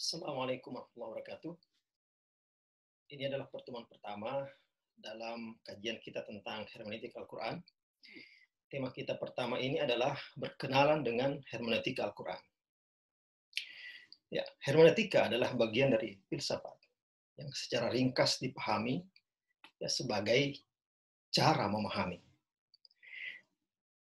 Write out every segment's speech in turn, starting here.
Assalamualaikum warahmatullahi wabarakatuh. Ini adalah pertemuan pertama dalam kajian kita tentang hermeneutik Al-Quran. Tema kita pertama ini adalah berkenalan dengan hermeneutika Al-Quran. Ya, hermeneutika adalah bagian dari filsafat yang secara ringkas dipahami ya, sebagai cara memahami.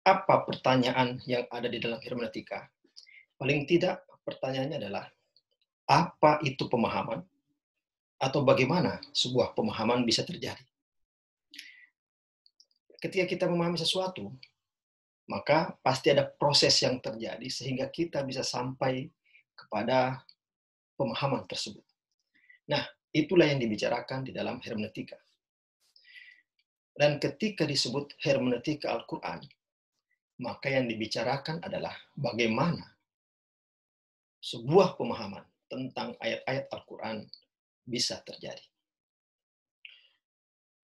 Apa pertanyaan yang ada di dalam hermeneutika? Paling tidak pertanyaannya adalah apa itu pemahaman atau bagaimana sebuah pemahaman bisa terjadi. Ketika kita memahami sesuatu, maka pasti ada proses yang terjadi sehingga kita bisa sampai kepada pemahaman tersebut. Nah, itulah yang dibicarakan di dalam hermeneutika. Dan ketika disebut hermeneutika Al-Quran, maka yang dibicarakan adalah bagaimana sebuah pemahaman tentang ayat-ayat Al-Quran bisa terjadi.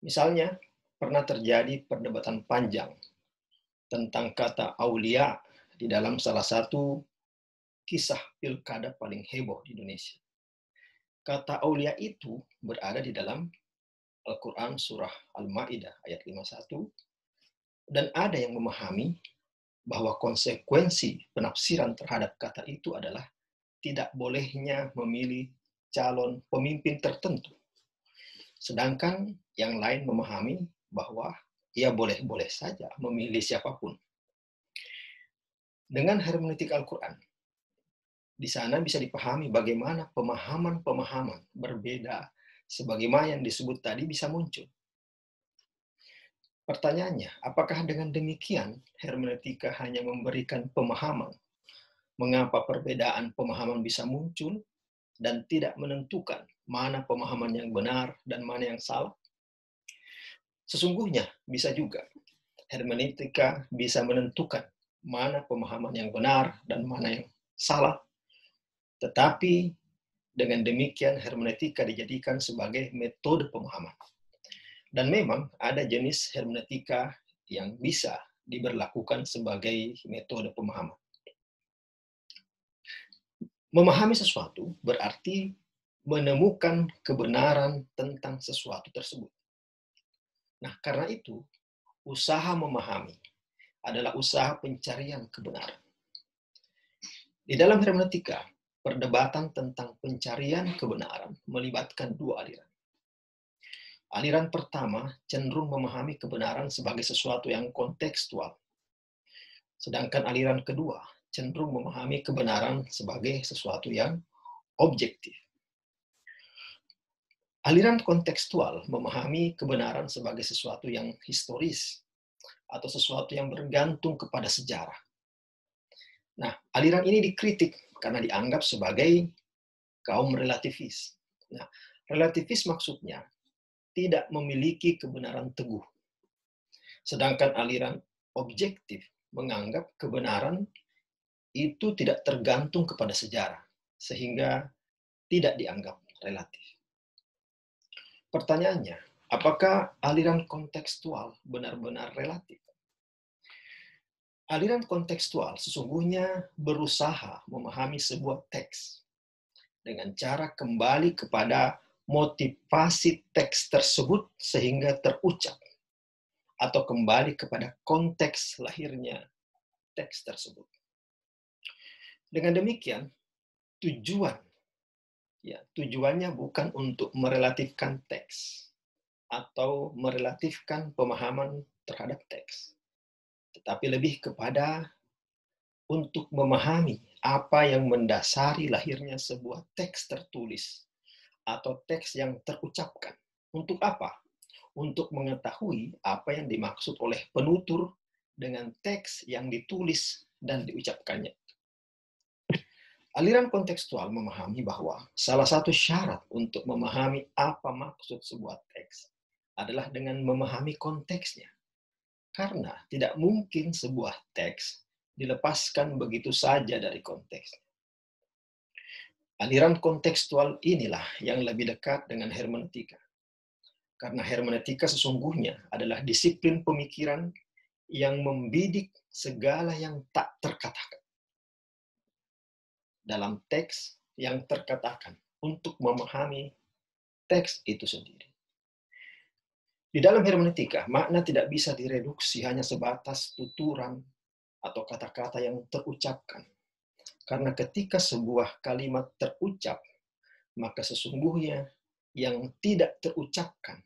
Misalnya, pernah terjadi perdebatan panjang tentang kata aulia di dalam salah satu kisah pilkada paling heboh di Indonesia. Kata aulia itu berada di dalam Al-Quran surah Al-Ma'idah ayat 51, dan ada yang memahami bahwa konsekuensi penafsiran terhadap kata itu adalah tidak bolehnya memilih calon pemimpin tertentu. Sedangkan yang lain memahami bahwa ia boleh-boleh saja memilih siapapun. Dengan hermeneutik Al-Quran, di sana bisa dipahami bagaimana pemahaman-pemahaman berbeda sebagaimana yang disebut tadi bisa muncul. Pertanyaannya, apakah dengan demikian hermeneutika hanya memberikan pemahaman? Mengapa perbedaan pemahaman bisa muncul dan tidak menentukan mana pemahaman yang benar dan mana yang salah? Sesungguhnya bisa juga hermeneutika bisa menentukan mana pemahaman yang benar dan mana yang salah. Tetapi dengan demikian hermeneutika dijadikan sebagai metode pemahaman. Dan memang ada jenis hermeneutika yang bisa diberlakukan sebagai metode pemahaman. Memahami sesuatu berarti menemukan kebenaran tentang sesuatu tersebut. Nah, karena itu, usaha memahami adalah usaha pencarian kebenaran. Di dalam hermeneutika, perdebatan tentang pencarian kebenaran melibatkan dua aliran. Aliran pertama cenderung memahami kebenaran sebagai sesuatu yang kontekstual, sedangkan aliran kedua cenderung memahami kebenaran sebagai sesuatu yang objektif. Aliran kontekstual memahami kebenaran sebagai sesuatu yang historis atau sesuatu yang bergantung kepada sejarah. Nah, aliran ini dikritik karena dianggap sebagai kaum relativis. Nah, relativis maksudnya tidak memiliki kebenaran teguh. Sedangkan aliran objektif menganggap kebenaran itu tidak tergantung kepada sejarah, sehingga tidak dianggap relatif. Pertanyaannya, apakah aliran kontekstual benar-benar relatif? Aliran kontekstual sesungguhnya berusaha memahami sebuah teks dengan cara kembali kepada motivasi teks tersebut sehingga terucap, atau kembali kepada konteks lahirnya teks tersebut. Dengan demikian, tujuannya bukan untuk merelatifkan teks atau merelatifkan pemahaman terhadap teks, tetapi lebih kepada untuk memahami apa yang mendasari lahirnya sebuah teks tertulis atau teks yang terucapkan. Untuk apa? Untuk mengetahui apa yang dimaksud oleh penutur dengan teks yang ditulis dan diucapkannya. Aliran kontekstual memahami bahwa salah satu syarat untuk memahami apa maksud sebuah teks adalah dengan memahami konteksnya. Karena tidak mungkin sebuah teks dilepaskan begitu saja dari konteks. Aliran kontekstual inilah yang lebih dekat dengan hermeneutika. Karena hermeneutika sesungguhnya adalah disiplin pemikiran yang membidik segala yang tak terkatakan dalam teks yang terkatakan untuk memahami teks itu sendiri. Di dalam hermeneutika, makna tidak bisa direduksi hanya sebatas tuturan atau kata-kata yang terucapkan. Karena ketika sebuah kalimat terucap, maka sesungguhnya yang tidak terucapkan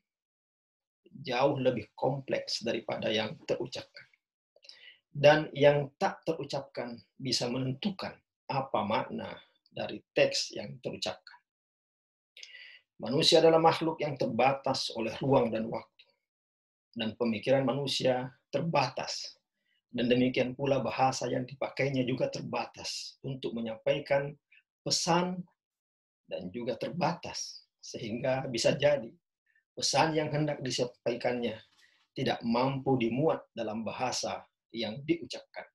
jauh lebih kompleks daripada yang terucapkan. Dan yang tak terucapkan bisa menentukan apa makna dari teks yang terucapkan. Manusia adalah makhluk yang terbatas oleh ruang dan waktu. Dan pemikiran manusia terbatas. Dan demikian pula bahasa yang dipakainya juga terbatas untuk menyampaikan pesan dan juga terbatas. Sehingga bisa jadi pesan yang hendak disampaikannya tidak mampu dimuat dalam bahasa yang diucapkan.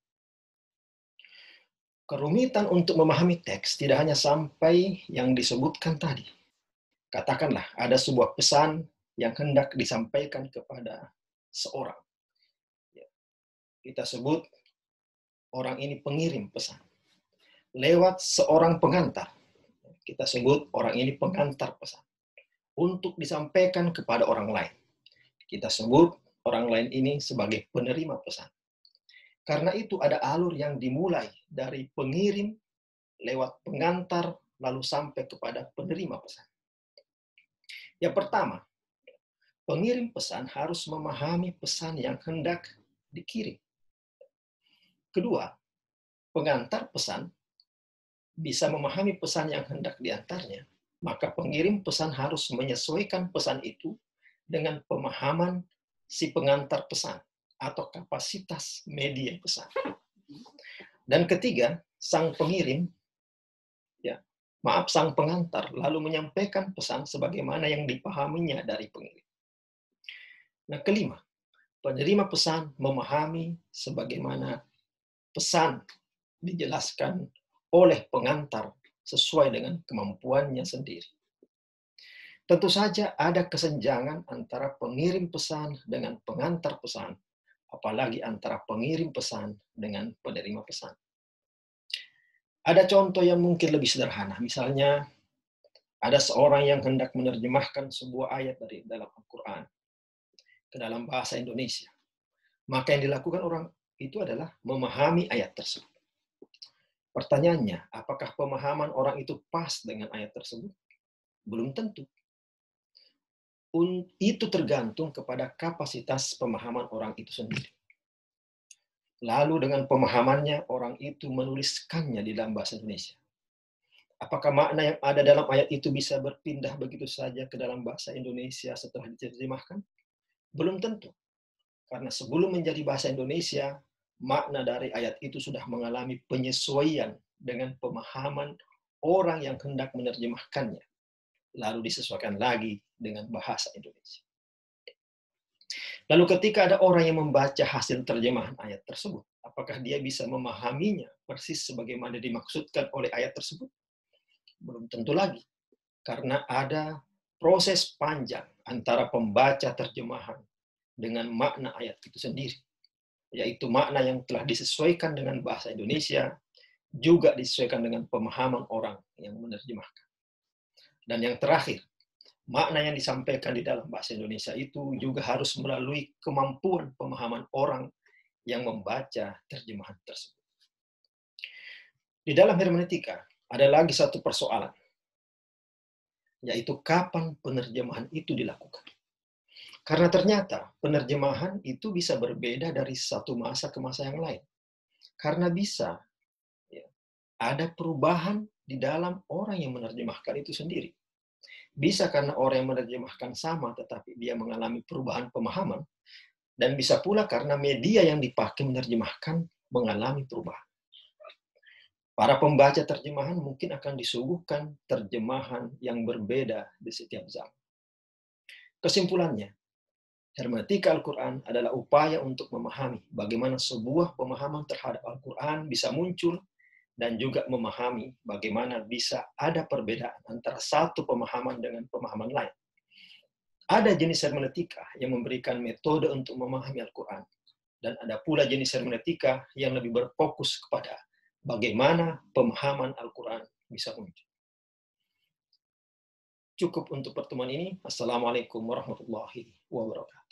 Kerumitan untuk memahami teks tidak hanya sampai yang disebutkan tadi. Katakanlah ada sebuah pesan yang hendak disampaikan kepada seorang. Kita sebut orang ini pengirim pesan. Lewat seorang pengantar. Kita sebut orang ini pengantar pesan. Untuk disampaikan kepada orang lain. Kita sebut orang lain ini sebagai penerima pesan. Karena itu ada alur yang dimulai dari pengirim, lewat pengantar, lalu sampai kepada penerima pesan. Yang pertama, pengirim pesan harus memahami pesan yang hendak dikirim. Kedua, pengantar pesan bisa memahami pesan yang hendak diantarnya, maka pengirim pesan harus menyesuaikan pesan itu dengan pemahaman si pengantar pesan atau kapasitas media pesan. Dan ketiga, sang pengirim, sang pengantar lalu menyampaikan pesan sebagaimana yang dipahaminya dari pengirim. Nah, kelima, penerima pesan memahami sebagaimana pesan dijelaskan oleh pengantar sesuai dengan kemampuannya sendiri. Tentu saja ada kesenjangan antara pengirim pesan dengan pengantar pesan, apalagi antara pengirim pesan dengan penerima pesan. Ada contoh yang mungkin lebih sederhana, misalnya ada seorang yang hendak menerjemahkan sebuah ayat dari dalam Al-Quran ke dalam bahasa Indonesia. Maka yang dilakukan orang itu adalah memahami ayat tersebut. Pertanyaannya, apakah pemahaman orang itu pas dengan ayat tersebut? Belum tentu. Itu tergantung kepada kapasitas pemahaman orang itu sendiri. Lalu dengan pemahamannya, orang itu menuliskannya di dalam bahasa Indonesia. Apakah makna yang ada dalam ayat itu bisa berpindah begitu saja ke dalam bahasa Indonesia setelah diterjemahkan? Belum tentu. Karena sebelum menjadi bahasa Indonesia, makna dari ayat itu sudah mengalami penyesuaian dengan pemahaman orang yang hendak menerjemahkannya. Lalu disesuaikan lagi dengan bahasa Indonesia. Lalu ketika ada orang yang membaca hasil terjemahan ayat tersebut, apakah dia bisa memahaminya persis sebagaimana dimaksudkan oleh ayat tersebut? Belum tentu lagi. Karena ada proses panjang antara pembaca terjemahan dengan makna ayat itu sendiri. Yaitu makna yang telah disesuaikan dengan bahasa Indonesia, juga disesuaikan dengan pemahaman orang yang menerjemahkan. Dan yang terakhir, makna yang disampaikan di dalam bahasa Indonesia itu juga harus melalui kemampuan pemahaman orang yang membaca terjemahan tersebut. Di dalam hermeneutika, ada lagi satu persoalan, yaitu kapan penerjemahan itu dilakukan. Karena ternyata penerjemahan itu bisa berbeda dari satu masa ke masa yang lain. Karena bisa ada perubahan di dalam orang yang menerjemahkan itu sendiri. Bisa karena orang yang menerjemahkan sama, tetapi dia mengalami perubahan pemahaman. Dan bisa pula karena media yang dipakai menerjemahkan mengalami perubahan. Para pembaca terjemahan mungkin akan disuguhkan terjemahan yang berbeda di setiap zaman. Kesimpulannya, hermeneutika Al-Quran adalah upaya untuk memahami bagaimana sebuah pemahaman terhadap Al-Quran bisa muncul dan juga memahami bagaimana bisa ada perbedaan antara satu pemahaman dengan pemahaman lain. Ada jenis hermeneutika yang memberikan metode untuk memahami Al-Quran, dan ada pula jenis hermeneutika yang lebih berfokus kepada bagaimana pemahaman Al-Quran bisa muncul. Cukup untuk pertemuan ini. Assalamualaikum warahmatullahi wabarakatuh.